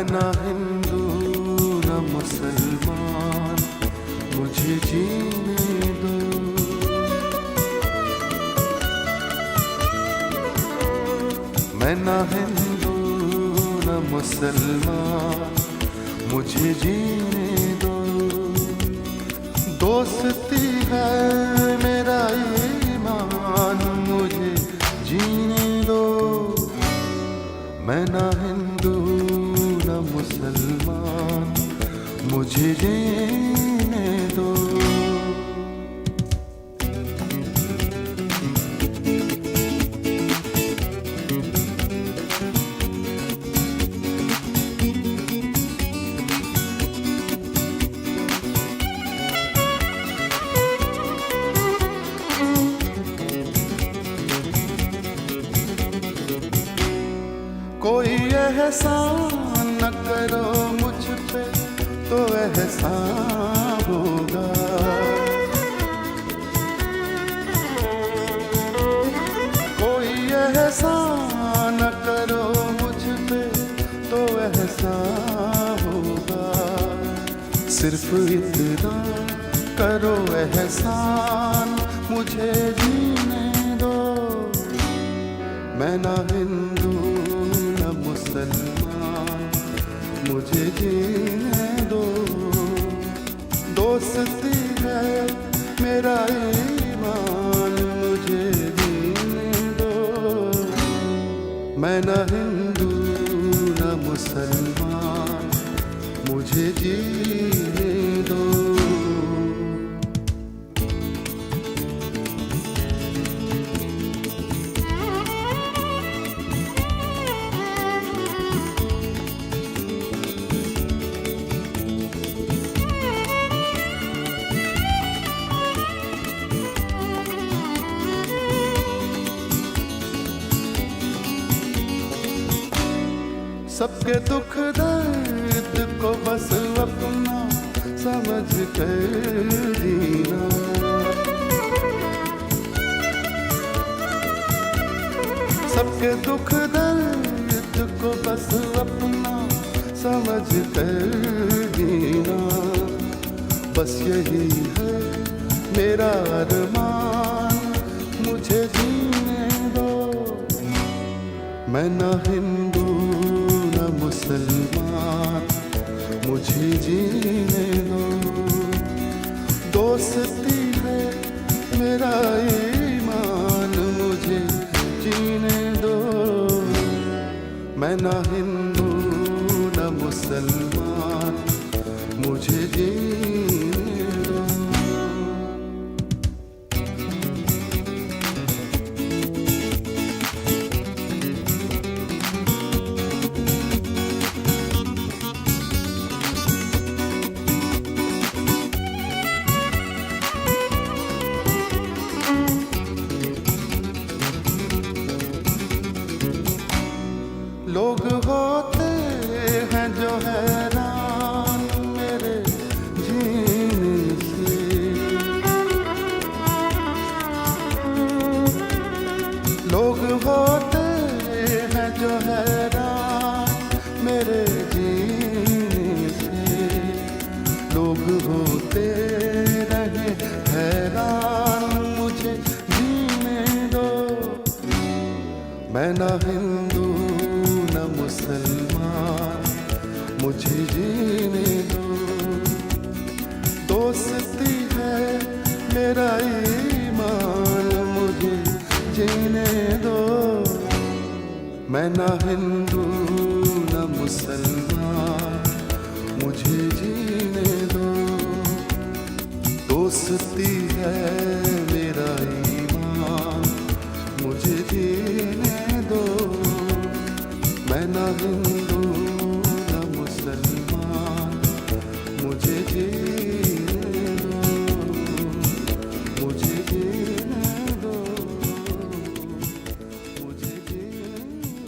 ना हिंदू न मुसलमान, मुझे जीने दो। मैं ना हिंदू न मुसलमान, मुझे जीने दो। दोस्ती है मेरा ईमान, मुझे जीने दो। मैं ना हिंदू न मुसलमान, मुझे जीने दो। कोई एहसान न करो मुझ पे तो एहसान होगा। कोई एहसान न करो मुझ पे तो एहसान होगा। सिर्फ इतना करो एहसान, मुझे जीने दो। मैं ना हिंदू मुसलमान, मुझे जीने दो। दोस्ती है मेरा ईमान, मुझे जीने दो। मैं न हिंदू न मुसलमान, मुझे जीने दो। सबके दुख दर्द को बस अपना समझ कर जीना। सबके दुख दर्द को बस अपना समझ कर जीना। बस यही है मेरा अरमान, मुझे जीने दो। मैं ना हिंदू मुसलमान, मुझे जीने दो। दोस्ती है मेरा ईमान, मुझे जीने दो। मैं ना हिंदू न मुसलमान, मुझे जीने दो। लोग होते हैं जो हैरान मेरे जीने से। लोग होते हैं जो हैरान मेरे जीने से। लोग होते रहे हैरान, मुझे जीने दो। मैं ना हिंदू मुसलमान, मुझे जीने दो। दोस्ती है मेरा ईमान, मुझे जीने दो। मैं ना हिंदू न मुसलमान, मुझे जीने दो। दोस्ती है मेरा ईमान, मुझे जीने दो। मैं ना हिंदू न मुसलमान, मुझे जीने दो। मुझे जीने दो। मुझे जीने दो।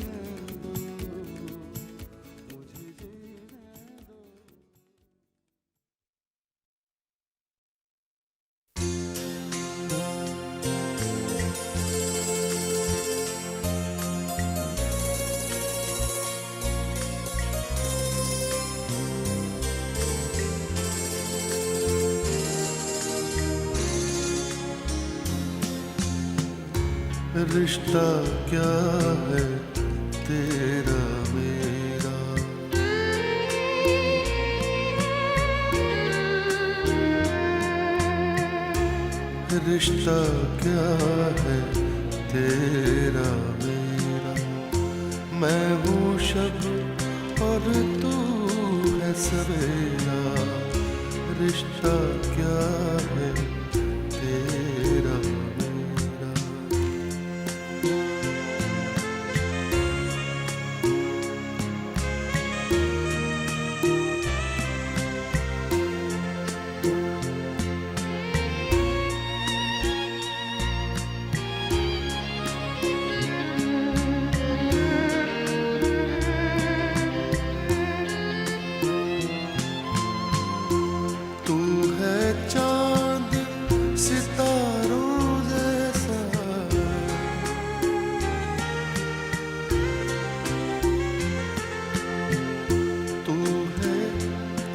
मुझे जीने दो। रिश्ता क्या है तेरा मेरा। रिश्ता क्या है तेरा मेरा। मैं हूँ शब और तू है सवेरा। रिश्ता क्या है तेरा मेरा। तू है चांद सितारों जैसा। तू है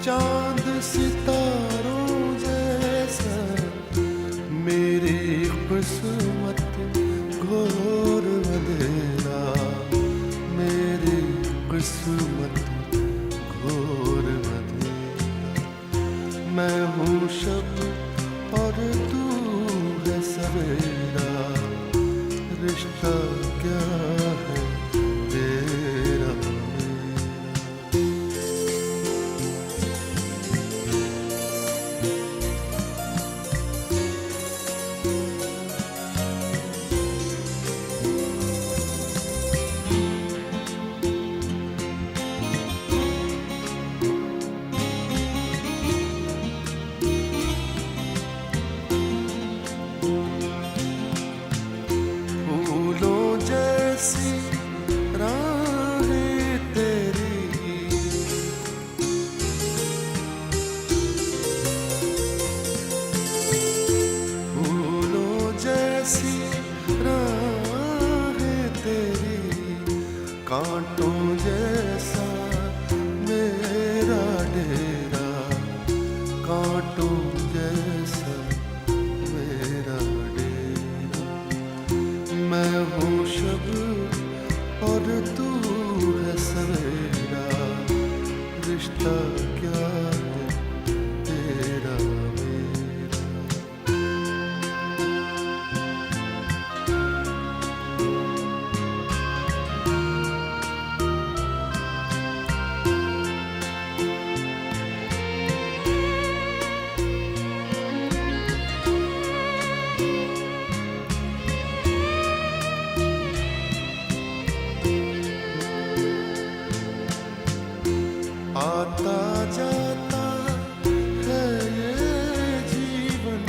चांद सितारों जैसा। मेरी किस्मत घोर अंधेरा। मेरी किस्मत घोर अंधेरा। मैं हूँ शब और तू है सवेरा। रिश्ता क्या है तेरा मेरा। फूलों जैसी राहें तेरी। फूलों जैसी राहें तेरी। कांटों जैसा मेरा डेरा। कांटों जैसा मेरा डेरा। मैं हूँ शब और तू है सवेरा। रिश्ता क्या है तेरा मेरा। आता जाता है ये जीवन।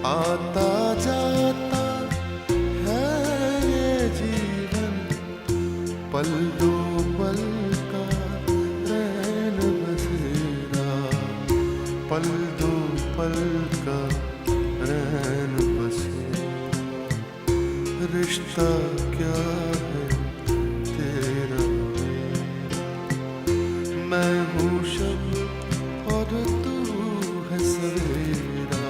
आता जाता है ये जीवन। पल दो पल का रैन बसेरा। पल दो पल का रैन बसेरा। रिश्ता क्या है तेरा मेरा। मैं हूँ शब और तू है सवेरा।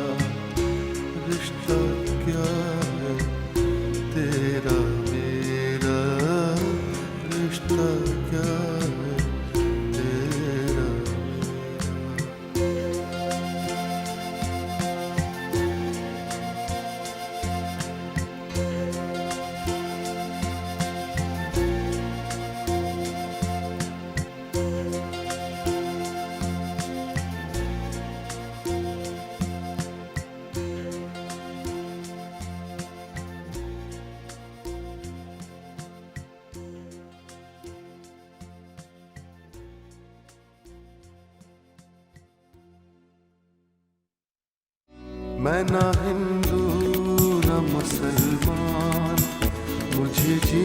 रिश्ता क्या है तेरा मेरा। रिश्ता क्या है तेरा मेरा। मैं ना हिंदू ना मुसलमान। मुझे जी